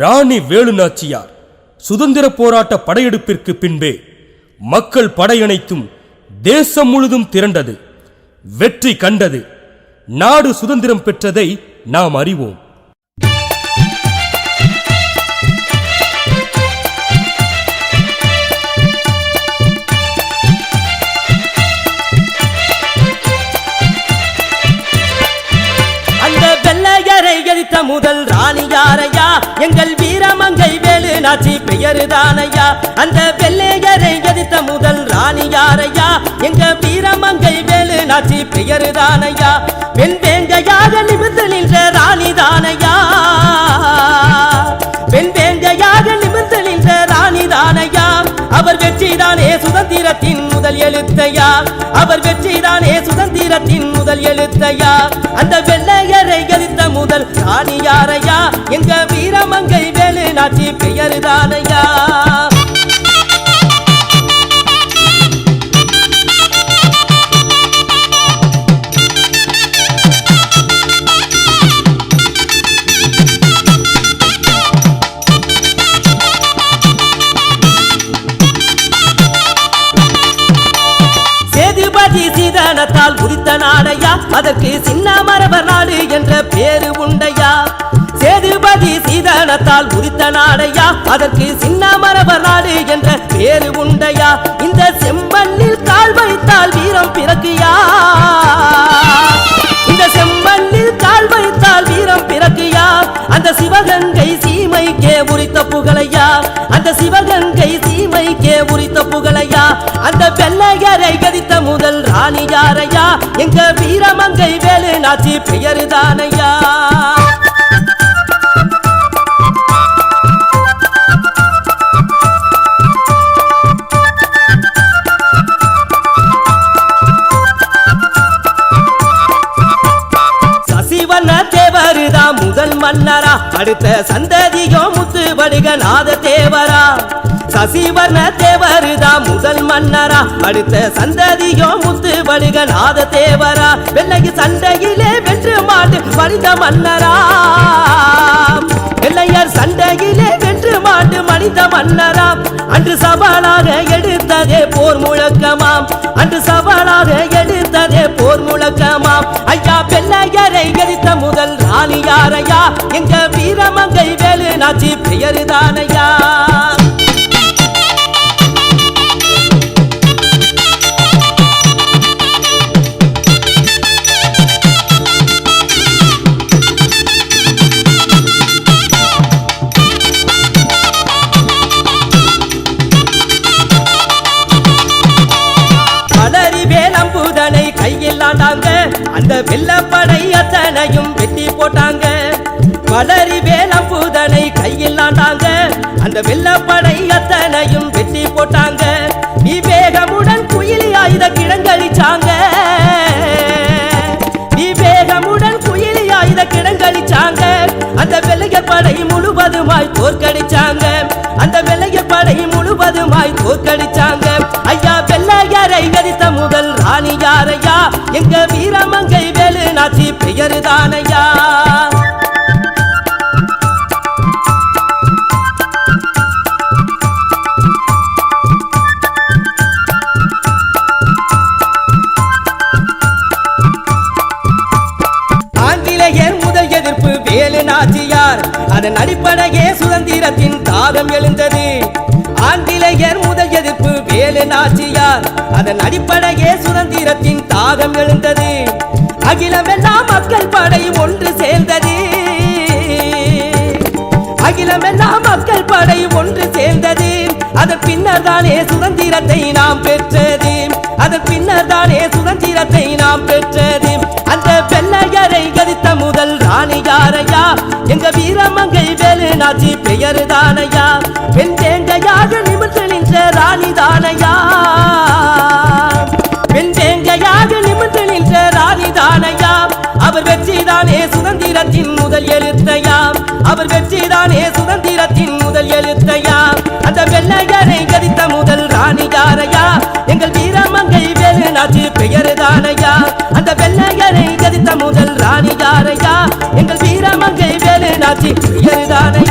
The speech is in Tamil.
ராணி வேலுநாச்சியார் சுதந்திர போராட்ட படையெடுப்பிற்கு பின்பே மக்கள் படையனைத்தும் தேசம் முழுதும் திரண்டது, வெற்றி கண்டது. நாடு சுதந்திரம் பெற்றதை நாம் அறிவோம். எதிர்த்த முதல் ராணி யாரையா? எங்கள் வீரமங்கை வேலுநாச்சி பெயருதானையா. அந்த வெள்ளையரை எதிர்த்த முதல் ராணி யாரையா? எங்க வீரமங்கை வேலுநாச்சி பெயருதானையா. பெண் வேங்கையாக நிமிர்ந்து நின்ற ராணி தானையா. பெண் வேங்கையாக நிமிர்ந்து நின்ற ராணி தானையா. அவர் வெற்றிதானே சுதந்திரத்தின் முதல் எழுத்தையா. அவர் வெற்றிதானே சுதந்திரத்தின் முதல் எழுத்தையா. அந்த வெள்ளையரை எதிர்த்த முதல் ராணி யாரையா? எங்க வீரமங்கை வேலுநாச்சி பெயருதானையா. சீதனத்தால் உதித்த நாடையா, அதற்கு சின்ன மரபர் நாடு என்ற பேரு உண்டையா. சேதுபதி சீதனத்தால் உதித்த நாடையா, அதற்கு சின்ன மரபர் நாடு என்ற பேரு உண்டையா. இந்த செம்மண்ணில் கால் வைத்தால் வீரம் பிறக்குயா. இந்த செம்மண்ணில் கால் வைத்தால் வீரம் பிறக்குயா. அந்த சிவகங்கை சீமைக்கே உரித்த புகழையா. அந்த சிவகங்கை சீமைக்கே உரித்த புகழையா. அந்த வெள்ளையரை கதித்த முதல் ராணி யாரையா? எங்க வீரமங்கை வேலுநாச்சி பெயருதானையா. சசிவண்ண தேவருதா முதல் மன்னரா, அடுத்த சந்ததியோ முத்து வடுகநாத தேவரா. சசிவர்ண தேவருதா முதல் மன்னரா, அடுத்த சந்ததியோ முத்து வடுகநாத தேவரா. வெள்ளைய சண்டையிலே வென்று மாட்டு மனித மன்னரா. வெள்ளையர் சண்டையிலே வென்று மாட்டு மனித மன்னரா. அன்று சவாலாக எடுத்ததே போர் முழக்கமாம். அன்று சவாலாக எடுத்ததே போர் முழக்கமாம். ஐயா வெள்ளையரை எதிர்த்த முதல் ராணி யாரையா? எங்க வீரமங்கை வேலுநாச்சி பெயருதானையா. அந்த வெள்ளப்படை அத்தனையும் வெட்டி போட்டாங்க. வளரி வேலம்பூதனை கையில் ஆண்டாங்க. அந்த வெள்ளப்படை அத்தனையும் வெட்டி போட்டாங்க. விவேகமுடன் குயிலி ஆயுத கிடங்கழிச்சாங்க. விவேகமுடன் குயிலி ஆயுத கிடங்கழிச்சாங்க. அந்த வெள்ளையர் படை முழுவதுமாய் தோற்கடிச்சாங்க. அந்த வெள்ளையர் படை முழுவதுமாய் தோற்கடிச்சாங்க. ஐயா வெள்ளையரை கதித்த முதல் ராணி யாரையா? எங்க வீரமங்கை வேலுநாச்சி பெயருதானையா. ஆங்கிலேயர் முதல் எதிர்ப்பு வேலுநாச்சியார், அதன் அடிப்படையே சுதந்திரத்தின் தாகம் எழுந்தது. ஆங்கிலேயர் முதல் எதிர்ப்பு வேலுநாச்சியார், அதன் அடிப்படையே சுதந்திரத்தின் தாகம் எழுந்தது. அகிலமெல்லாம் மக்கள் படை ஒன்று சேர்ந்தது. அகிலமெல்லாம் மக்கள் படை ஒன்று சேர்ந்தது. அதன் பின்னர் தானே சுதந்திரத்தை நாம் பெற்றது. அதன் பின்னர் தானே சுதந்திரத்தை நாம் பெற்றது. அந்த வெள்ளையரை கதித்த முதல் ராணி யாரையா? எங்க வீரமங்கை வேலுநாச்சி பெயருதானையா. பெண் வேங்கையாக நிமிர்ந்து நின்ற ராணி தானையா. பெண் வேங்கையாக நிமிர்ந்து நின்ற ராணி தானையா. அவர் வெற்றிதானே சுதந்திரத்தின் முதல் எழுத்தையா. அவர் வெற்றிதானே சுதந்திரத்தின் முதல் எழுத்தையா. அந்த வெள்ளையரை கதித்த முதல் ராணி யாரையா? எங்கள் வீரமங்கை வேலுநாச்சி பெயருதானையா. அந்த வெள்ளையரை கதித்த முதல் ராணி யாரையா? எங்கள் வீரமங்கை வேலுநாச்சி பெயருதானையா.